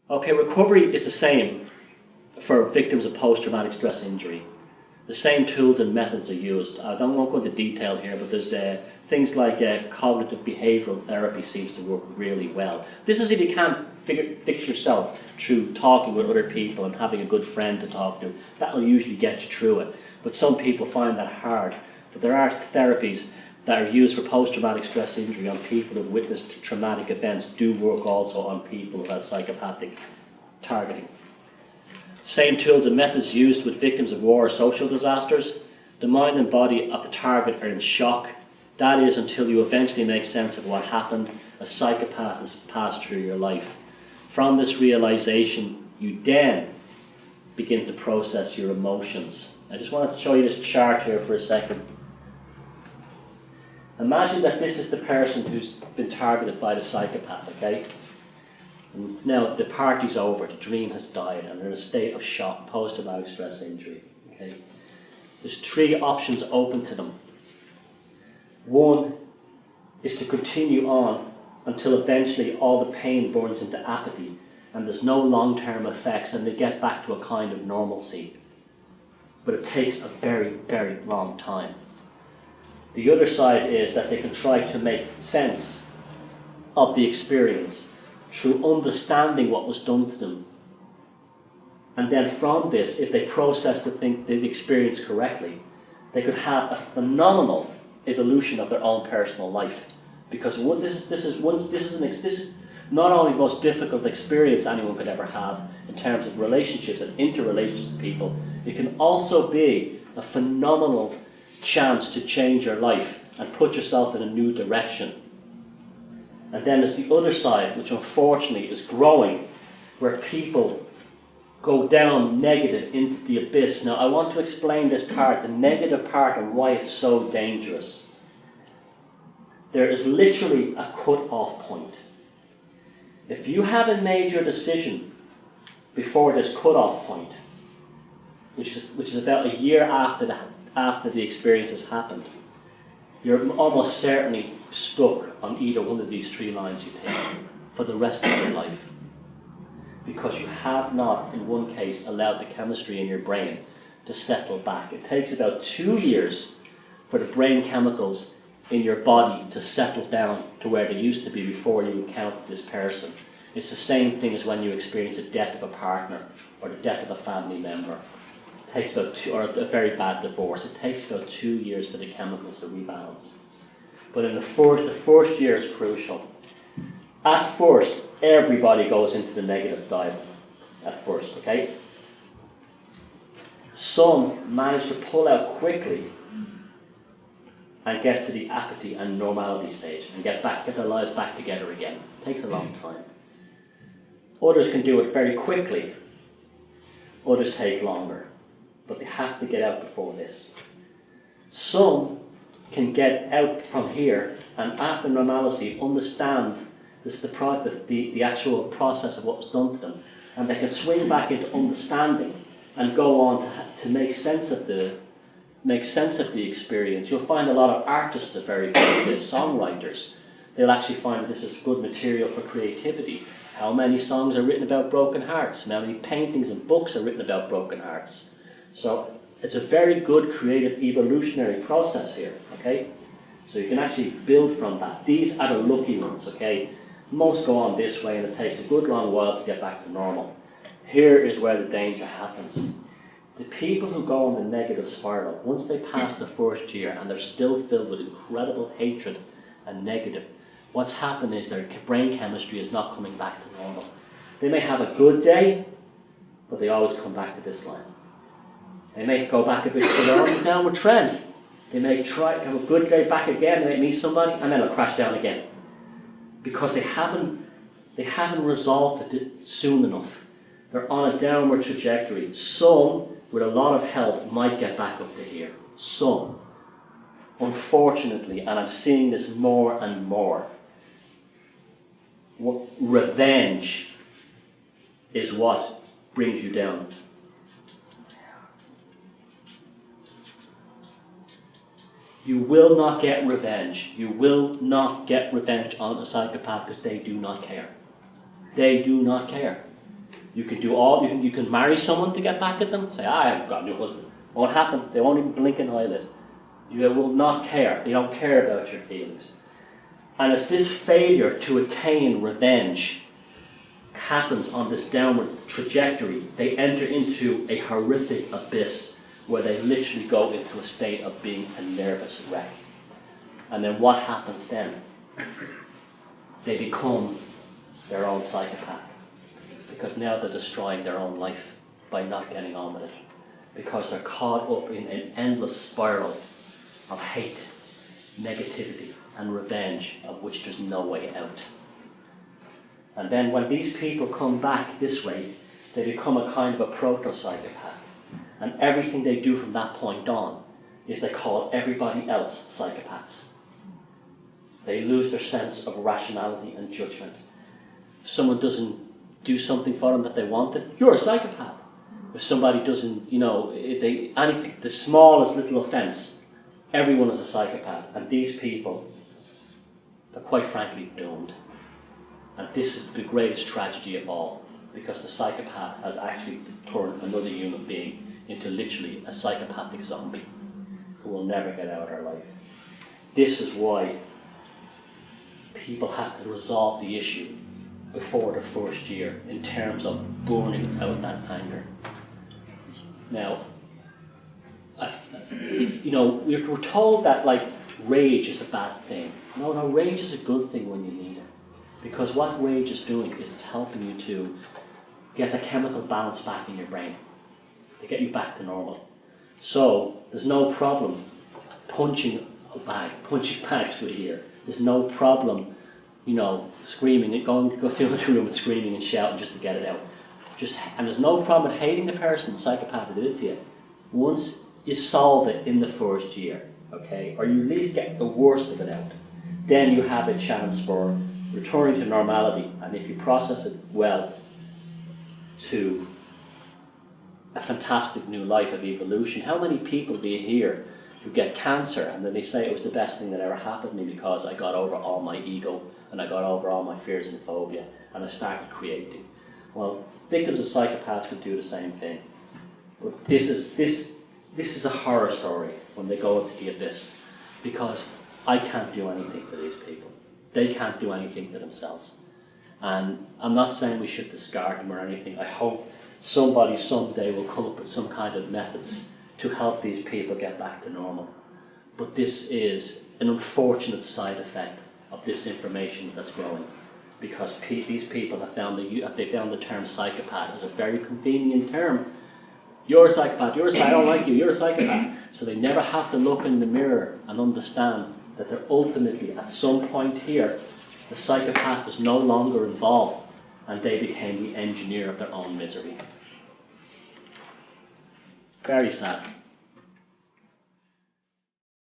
Okay, recovery is the same for victims of post-traumatic stress injury. The same tools and methods are used. I won't go into detail here, but there's things like cognitive behavioural therapy seems to work really well. This is if you can't fix yourself through talking with other people and having a good friend to talk to. That will usually get you through it. But some people find that hard. But there are therapies that are used for post-traumatic stress injury on people who have witnessed traumatic events, do work also on people who have psychopathic targeting. Same tools and methods used with victims of war or social disasters. The mind and body of the target are in shock. That is until you eventually make sense of what happened. A psychopath has passed through your life. From this realization, you then begin to process your emotions. I just wanted to show you this chart here for a second. Imagine that this is the person who's been targeted by the psychopath, okay? And now the party's over, the dream has died, and they're in a state of shock, post-traumatic stress injury, okay? There's three options open to them. One is to continue on until eventually all the pain burns into apathy and there's no long-term effects and they get back to a kind of normalcy. But it takes a very, very long time. The other side is that they can try to make sense of the experience through understanding what was done to them. And then from this, if they process the experience correctly, they could have a phenomenal evolution of their own personal life. Because this is not only the most difficult experience anyone could ever have in terms of relationships and interrelationships with people, it can also be a phenomenal chance to change your life and put yourself in a new direction. And then there's the other side, which unfortunately is growing, where people go down negative into the abyss. Now I want to explain this part, the negative part, and why it's so dangerous. There is literally a cut-off point. If you haven't made your decision before this cut-off point, which is about a year after the experience has happened, you're almost certainly stuck on either one of these three lines you pick for the rest of your life. Because you have not, in one case, allowed the chemistry in your brain to settle back. It takes about 2 years for the brain chemicals in your body to settle down to where they used to be before you encounter this person. It's the same thing as when you experience the death of a partner or the death of a family member. It takes about or a very bad divorce. It takes about 2 years for the chemicals to rebalance. But in the first year is crucial. At first, everybody goes into the negative dive at first, okay? Some manage to pull out quickly and get to the apathy and normality stage and get their lives back together again. It takes a long time. Others can do it very quickly. Others take longer. But they have to get out before this. Some can get out from here and after normality understand this is the actual process of what was done to them, and they can swing back into understanding and go on to make sense of the experience. You'll find a lot of artists are very good at this, songwriters. They'll actually find that this is good material for creativity. How many songs are written about broken hearts? How many paintings and books are written about broken hearts? So it's a very good creative evolutionary process here, okay? So you can actually build from that. These are the lucky ones, okay? Most go on this way and it takes a good long while to get back to normal. Here is where the danger happens. The people who go on the negative spiral, once they pass the first year and they're still filled with incredible hatred and negative, what's happened is their brain chemistry is not coming back to normal. They may have a good day, but they always come back to this line. They may go back a bit further on the downward trend. They may try to have a good day back again, they may meet somebody, and then it'll crash down again. Because they haven't resolved it soon enough. They're on a downward trajectory. Some, with a lot of help, might get back up to here. Some. Unfortunately, and I'm seeing this more and more, revenge is what brings you down. You will not get revenge. You will not get revenge on a psychopath because they do not care. They do not care. You can you can marry someone to get back at them. Say, I've got a new husband. Won't happen. They won't even blink an eyelid. You will not care. They don't care about your feelings. And it's this failure to attain revenge happens on this downward trajectory. They enter into a horrific abyss where they literally go into a state of being a nervous wreck. And then what happens then? They become their own psychopath. Because now they're destroying their own life by not getting on with it. Because they're caught up in an endless spiral of hate, negativity, and revenge, of which there's no way out. And then when these people come back this way, they become a kind of a proto-psychopath. And everything they do from that point on is they call everybody else psychopaths. They lose their sense of rationality and judgment. If someone doesn't do something for them that they wanted, you're a psychopath. If somebody doesn't, anything, the smallest little offence, everyone is a psychopath. And these people, they're quite frankly doomed. And this is the greatest tragedy of all, because the psychopath has actually turned another human being into literally a psychopathic zombie who will never get out of their life. This is why people have to resolve the issue before the first year in terms of burning out that anger. Now, we're told that rage is a bad thing. No, rage is a good thing when you need it. Because what rage is doing is it's helping you to get the chemical balance back in your brain, to get you back to normal. So there's no problem punching bags through here. There's no problem, screaming and going through the room and screaming and shouting just to get it out. And there's no problem with hating the person, the psychopath that did it to you. Once you solve it in the first year, okay, or you at least get the worst of it out, then you have a chance for returning to normality, and if you process it well, to a fantastic new life of evolution. How many people do you hear who get cancer and then they say it was the best thing that ever happened to me because I got over all my ego and I got over all my fears and phobia and I started creating? Well, victims of psychopaths could do the same thing. But this is a horror story when they go into the abyss, because I can't do anything for these people. They can't do anything to themselves. And I'm not saying we should discard them or anything. I hope somebody someday will come up with some kind of methods to help these people get back to normal. But this is an unfortunate side effect of this information that's growing, because these people have found the term psychopath as a very convenient term. You're a psychopath, I don't like you, you're a psychopath. So they never have to look in the mirror and understand that they're ultimately, at some point here, the psychopath was no longer involved and they became the engineer of their own misery. Very sad.